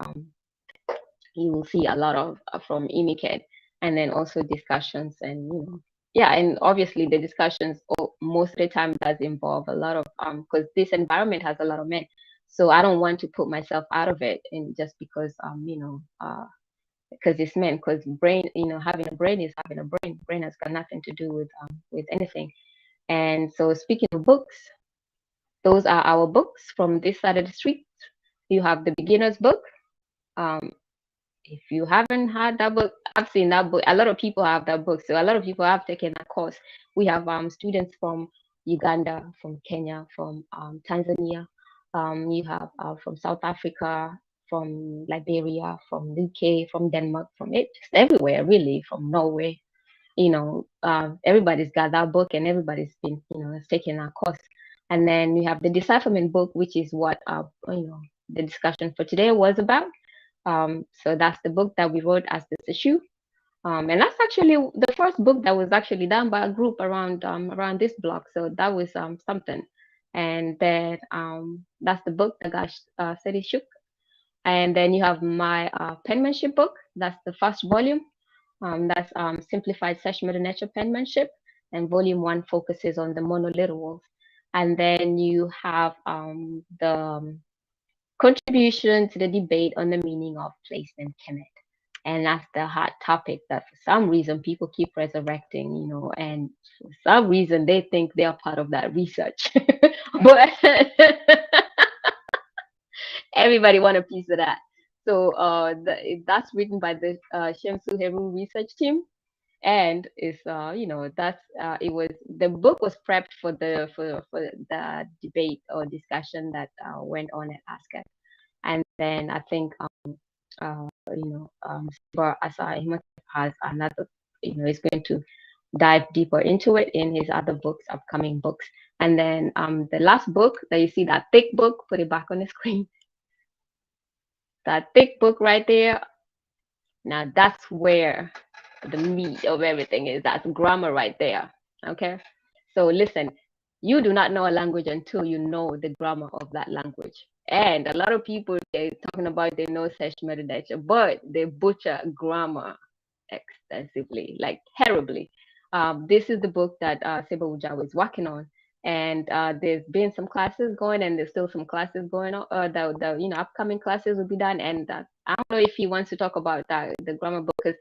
you will see a lot of from Emykhet, and then also discussions and yeah, and obviously the discussions most of the time does involve a lot of because this environment has a lot of men, so I don't want to put myself out of it, and just because because it's men, because brain, having a brain is having a brain has got nothing to do with anything. And so speaking of books, those are our books from this side of the street. You have the beginner's book. um if you haven't had that book, I've seen that book. A lot of people have that book. So a lot of people have taken that course. We have students from Uganda, from Kenya, from Tanzania. You have from South Africa, from Liberia, from UK, from Denmark, from it, just everywhere really, from Norway. Everybody's got that book, and everybody's been, taking that course. And then we have the Decipherment book, which is what the discussion for today was about. So that's the book that we wrote as this issue. And that's actually the first book that was actually done by a group around this block. So that was something. And then that's the book that got City Shook. And then you have my penmanship book. That's the first volume. That's Simplified Sesh Netcher Penmanship. And volume 1 focuses on the monoliterals. And then you have the contribution to the debate on the meaning of place and Kemet. And that's the hot topic that for some reason people keep resurrecting, and for some reason they think they are part of that research. But everybody want a piece of that. So that's written by the Shemsu Heru research team. And it's that's it was the book was prepped for the debate or discussion that went on at ASCA. And then I think Sibar Asa has another, is going to dive deeper into it in his other books, upcoming books. And then the last book that you see, that thick book, put it back on the screen. That thick book right there. Now that's where the meat of everything is. That's grammar right there. Okay. So listen, you do not know a language until you know the grammar of that language. And a lot of people, they're talking about they know Sesh, Medew, Netcher, but they butcher grammar extensively, like terribly. This is the book that Seba Ujawa is working on, and there's been some classes going, and there's still some classes going on. The upcoming classes will be done, and I don't know if he wants to talk about that the grammar book, because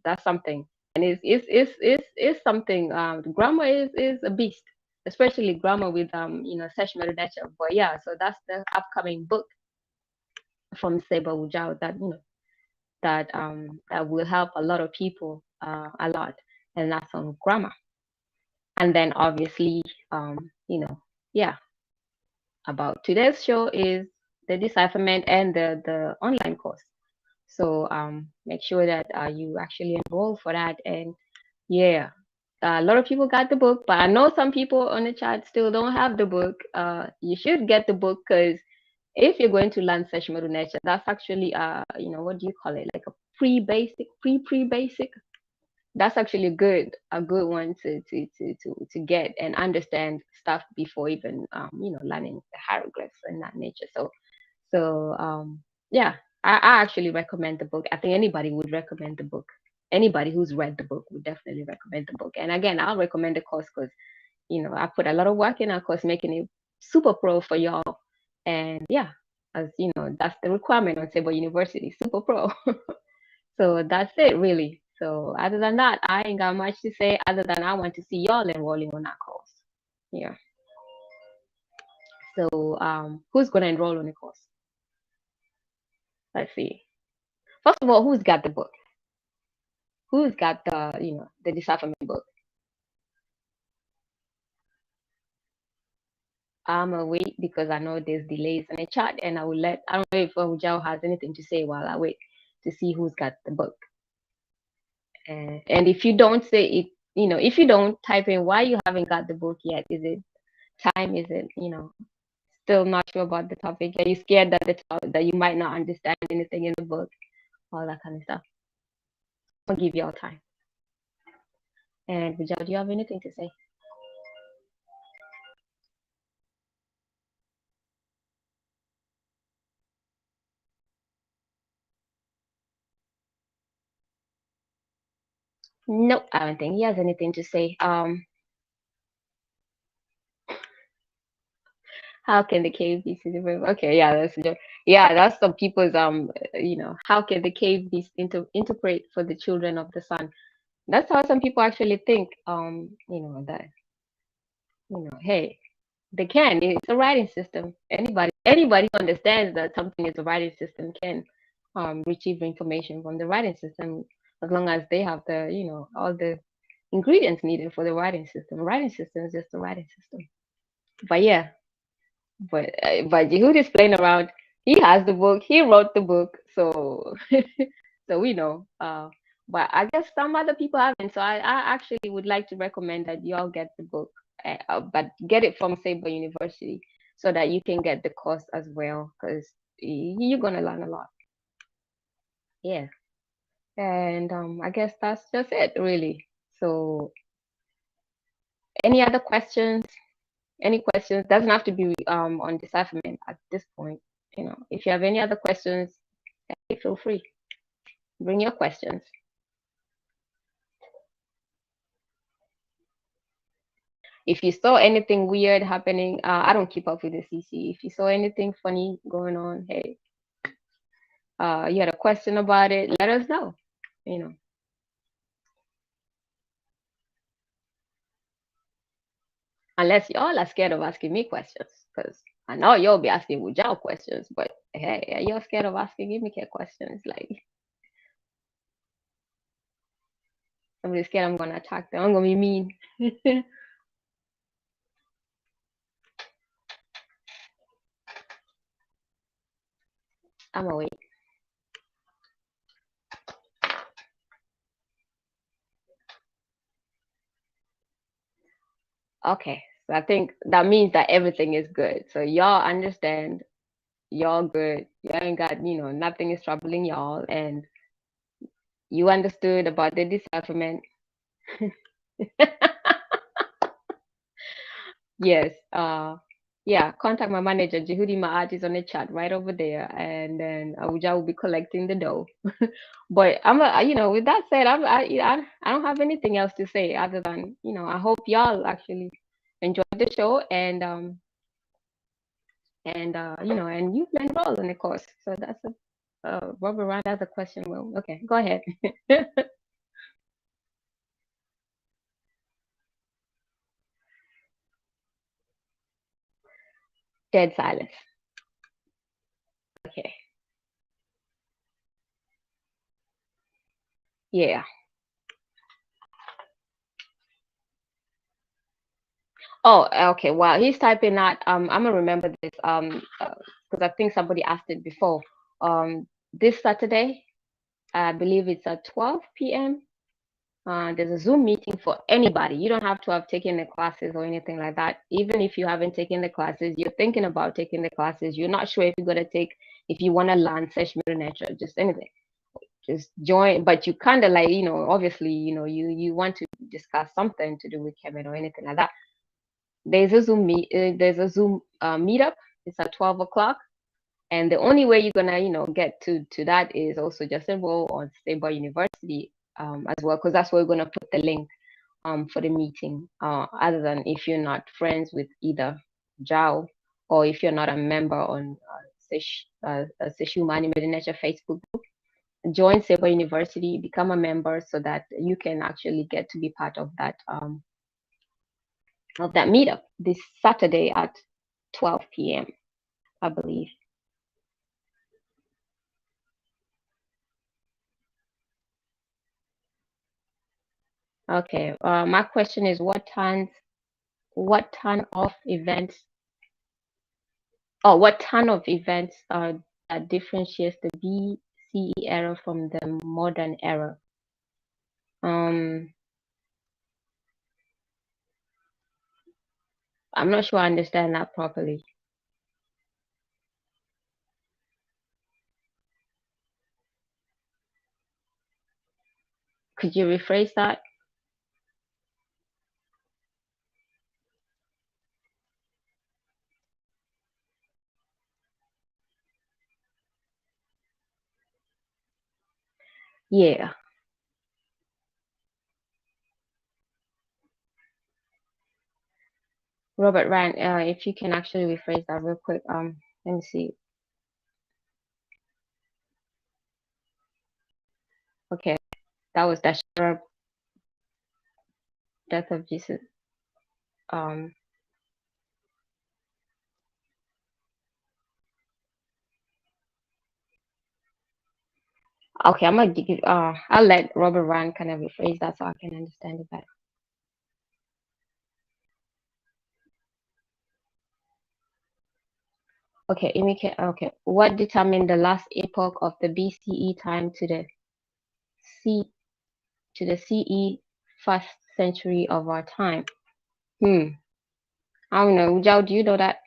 that's something, and it's something. Grammar is a beast, especially grammar with Sesh, Medew, Netcher. But yeah, so that's the upcoming book from Seba Ujao that will help a lot of people a lot, and that's on grammar. And then obviously, yeah, about today's show is the decipherment and the online course. So make sure that you actually enroll for that. And yeah, a lot of people got the book, but I know some people on the chat still don't have the book. You should get the book, because if you're going to learn Sesh, Medew, Netcher, that's actually what do you call it? Like a pre-basic, pre-basic. That's actually a good one to get and understand stuff before even learning the hieroglyphs and that nature. So yeah, I actually recommend the book. I think anybody would recommend the book. Anybody who's read the book would definitely recommend the book. And again, I'll recommend the course because I put a lot of work in our course, making it super pro for y'all. And yeah, as that's the requirement on Sable University, super pro. So that's it, really. So other than that, I ain't got much to say other than I want to see y'all enrolling on that course. Yeah. So who's gonna enroll on the course? Let's see. First of all, who's got the book? Who's got the decipherment book? I'm gonna wait because I know there's delays in the chat, and I don't know if Ujao has anything to say while I wait to see who's got the book. And if you don't say it, if you don't type in why you haven't got the book yet, is it time? Is it still not sure about the topic? Are you scared that you might not understand anything in the book? All that kind of stuff. I'll give you all time. And Ujao, do you have anything to say? Nope, I don't think he has anything to say. How can the cave be different? Okay, yeah, that's a joke. Yeah, that's some people's how can the cave be interpret for the children of the sun? That's how some people actually think. That hey, they can. It's a writing system. Anybody who understands that something is a writing system can retrieve information from the writing system, as long as they have the all the ingredients needed for the writing system. Writing system is just a writing system. But yeah, but Yehud is playing around. He has the book. He wrote the book, so so we know. But I guess some other people haven't. So I actually would like to recommend that you all get the book, but get it from Sabre University so that you can get the course as well, because you're gonna learn a lot. Yeah, and I guess that's just it, really. So, any other questions? Any questions? Doesn't have to be on decipherment at this point. If you have any other questions, feel free. Bring your questions. If you saw anything weird happening, I don't keep up with the CC. If you saw anything funny going on, hey, you had a question about it, let us know. Unless y'all are scared of asking me questions, because I know you'll be asking Wujao questions, but hey, you're scared of asking Emykhet questions. Like, somebody's scared I'm gonna attack them. I'm gonna be mean. I'm gonna wait. Okay, so I think that means that everything is good. So y'all understand, y'all good. Y'all ain't got, nothing is troubling y'all, and you understood about the decipherment. Yes. Yeah, contact my manager, Jehudi Maat is on the chat right over there, and then Abuja will be collecting the dough. But with that said, I don't have anything else to say other than, I hope y'all actually enjoyed the show, and you enroll in the course. So that's a Robert Rand has a question. Well, okay, go ahead. Dead silence. Okay. Yeah. Oh, okay. Wow. He's typing that. I'm gonna remember this. Because I think somebody asked it before. This Saturday, I believe it's at 12 p.m. There's a Zoom meeting for anybody. You don't have to have taken the classes or anything like that. Even if you haven't taken the classes, you're thinking about taking the classes. You're not sure if you're gonna take, if you want to learn Sesh, Netcher, just anything. Just join. But you kind of like, obviously, you want to discuss something to do with Kemet or anything like that. There's a Zoom meetup. It's at 12 o'clock. And the only way you're gonna, get to that is also just enroll on Stable University as well, because that's where we're gonna put the link for the meeting. Other than if you're not friends with either Jao, or if you're not a member on Seshu Mani Medinetcher Facebook group, join Stable University, become a member so that you can actually get to be part of that meetup this Saturday at 12 p.m. I believe. Okay. My question is, what ton of events, or what ton of events that differentiates the BCE era from the modern era? I'm not sure I understand that properly. Could you rephrase that? Yeah. Robert Ryan, if you can actually rephrase that real quick. Let me see. Okay, that was the death of Jesus. Okay, I'm gonna give. I'll let Robert Ryan kind of rephrase that so I can understand it better. Okay, Emykhet, okay. What determined the last epoch of the BCE time to the CE first century of our time? I don't know. Ujao, do you know that?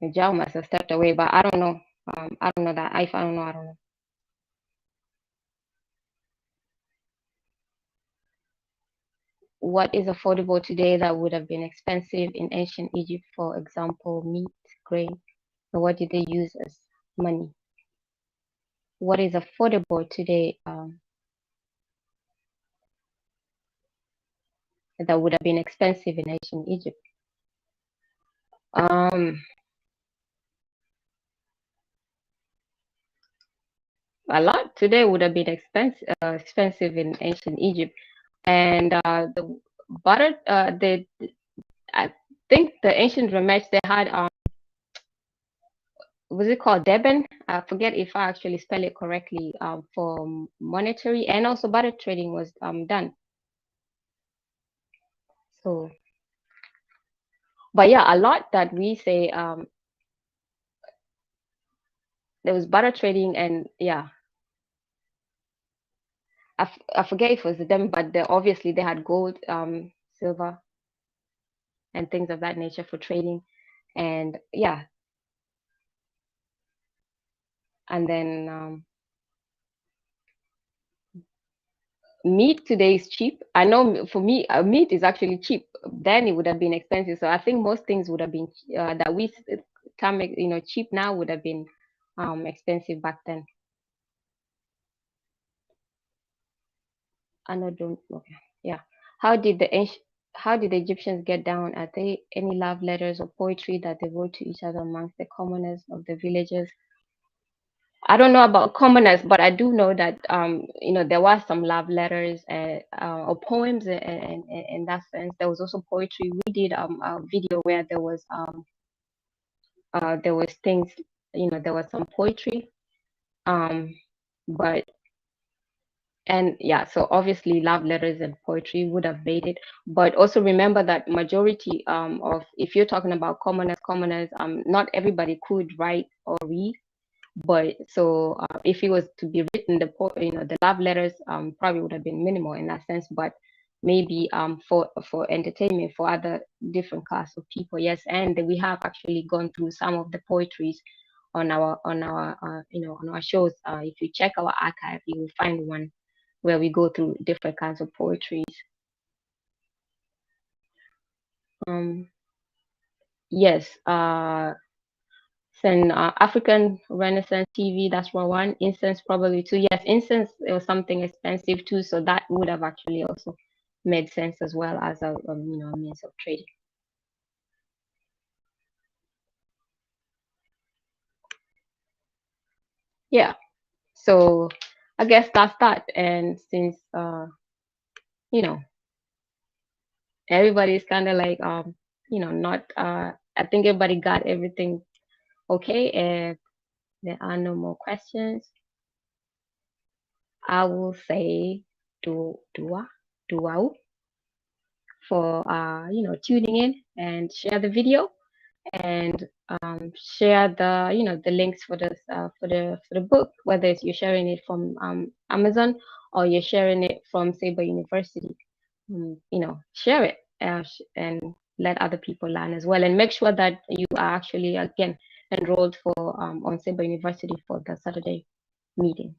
Ujao must have stepped away, but I don't know. I don't know that. If I don't know, I don't know. What is affordable today that would have been expensive in ancient Egypt? For example, meat, grain. And what did they use as money? What is affordable today that would have been expensive in ancient Egypt? A lot today would have been expensive in ancient Egypt, and the butter, I think the ancient Ramesh, they had was it called Deben? I forget if I actually spell it correctly. For monetary and also butter trading was done. So, but yeah, a lot that we say there was butter trading, and yeah, I forget if it was them, but obviously they had gold, silver, and things of that nature for trading. And yeah, and then meat today is cheap. I know for me, meat is actually cheap. Then it would have been expensive. So I think most things would have been that we can make, cheap now would have been expensive back then. I know, don't okay, yeah. How did the Egyptians get down? Are there any love letters or poetry that they wrote to each other amongst the commoners of the villages? I don't know about commoners, but I do know that there was some love letters or poems in that sense. There was also poetry. We did a video where there was things, there was some poetry, but and yeah, so obviously love letters and poetry would have made it. But also remember that majority of, if you're talking about commoners, not everybody could write or read. But so if it was to be written, the love letters probably would have been minimal in that sense. But maybe for entertainment, for other different class of people, yes. And we have actually gone through some of the poetries on our on our shows. If you check our archive, you will find one where we go through different kinds of poetries. Yes. And African Renaissance TV, that's one. Incense probably too. Yes, incense, it was something expensive too, so that would have actually also made sense as well as a means of trading. Yeah, so I guess that's that. And since everybody's kind of like not I think everybody got everything okay, and there are no more questions. I will say dua for tuning in, and share the video, and share the the links for the book, whether it's you're sharing it from Amazon or you're sharing it from Saber University. Share it and let other people learn as well, and make sure that you are actually again enrolled for on Saber University for the Saturday meeting.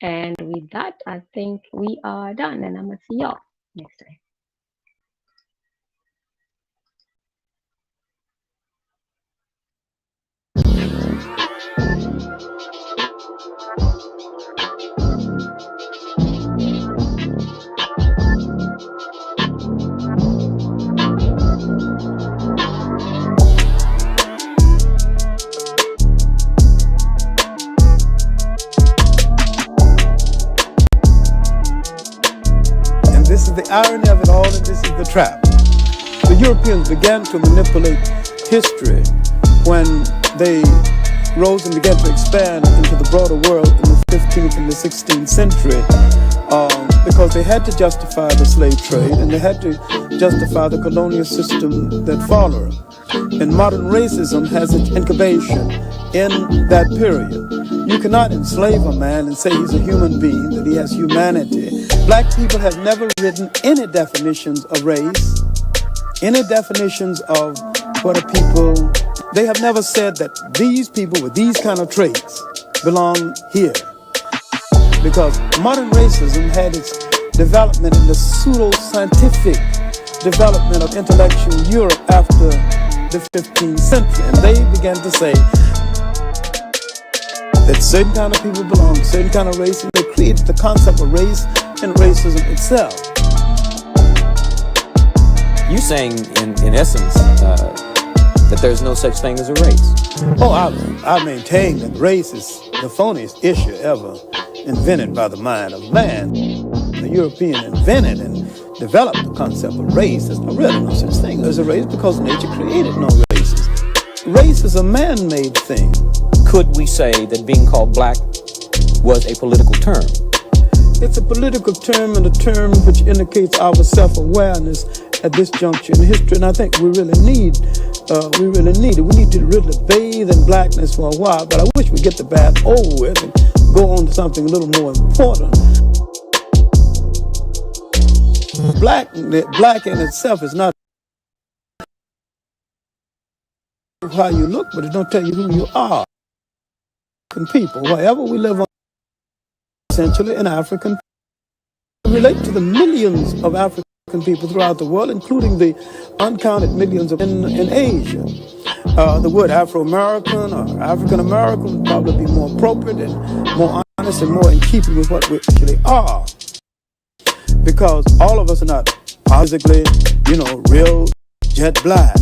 And with that, I think we are done, and I'm gonna see y'all next time. This is the irony of it all, and this is the trap. The Europeans began to manipulate history when they rose and began to expand into the broader world in the 15th and the 16th century because they had to justify the slave trade, and they had to justify the colonial system that followed. And modern racism has its incubation in that period. You cannot enslave a man and say he's a human being, that he has humanity. Black people have never written any definitions of race, any definitions of what a people. They have never said that these people with these kind of traits belong here. Because modern racism had its development in the pseudo-scientific development of intellectual Europe after the 15th century. And they began to say that certain kind of people belong to certain kind of race, and they created the concept of race and racism itself. You saying, in essence, that there's no such thing as a race? Oh, I maintain that race is the phoniest issue ever invented by the mind of man. The European invented and developed the concept of race. There's really no such thing as a race because nature created no races. Race is a man-made thing. Could we say that being called black was a political term? It's a political term, and a term which indicates our self-awareness at this juncture in history, and I think we really need it. We need to really bathe in blackness for a while, but I wish we'd get the bath over with and go on to something a little more important. Black in itself is not how you look, but it don't tell you who you are. People, wherever we live on, essentially an African, relate to the millions of African people throughout the world, including the uncounted millions in Asia. The word Afro-American or African-American would probably be more appropriate and more honest and more in keeping with what we actually are. Because all of us are not physically, real jet black.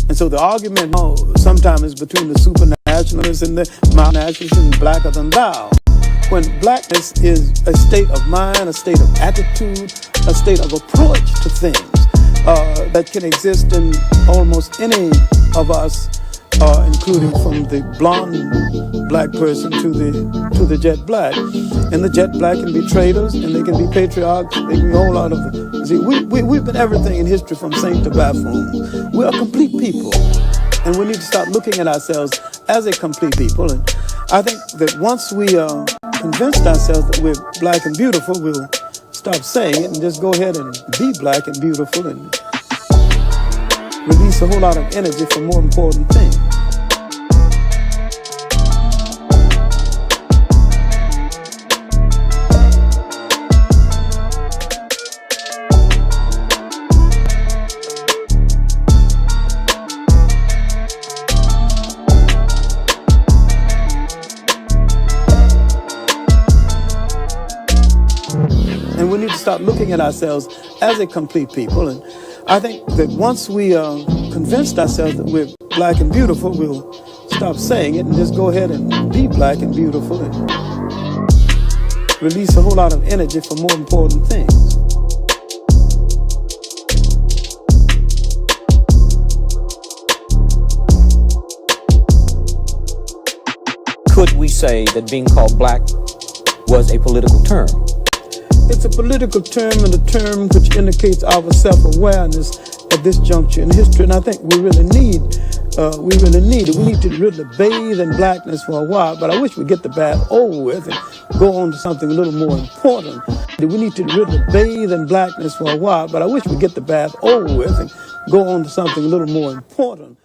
And so the argument sometimes is between the supernationalists and the mononationalists and blacker than thou. When blackness is a state of mind, a state of attitude, a state of approach to things that can exist in almost any of us, including from the blonde black person to the jet black. And the jet black can be traitors, and they can be patriarchs, they can be a whole lot of it. See, we've been everything in history from saint to buffoon. We're a complete people, and we need to start looking at ourselves as a complete people. And I think that once we convinced ourselves that we're black and beautiful, we'll stop saying it and just go ahead and be black and beautiful and release a whole lot of energy for more important things. And we need to start looking at ourselves as a complete people. And I think that once we convinced ourselves that we're black and beautiful, we'll stop saying it and just go ahead and be black and beautiful and release a whole lot of energy for more important things. Could we say that being called black was a political term? It's a political term and a term which indicates our self-awareness at this juncture in history, and I think we really need it. We need to really bathe in blackness for a while, but I wish we'd get the bath over with and go on to something a little more important. We need to really bathe in blackness for a while, but I wish we'd get the bath over with and go on to something a little more important.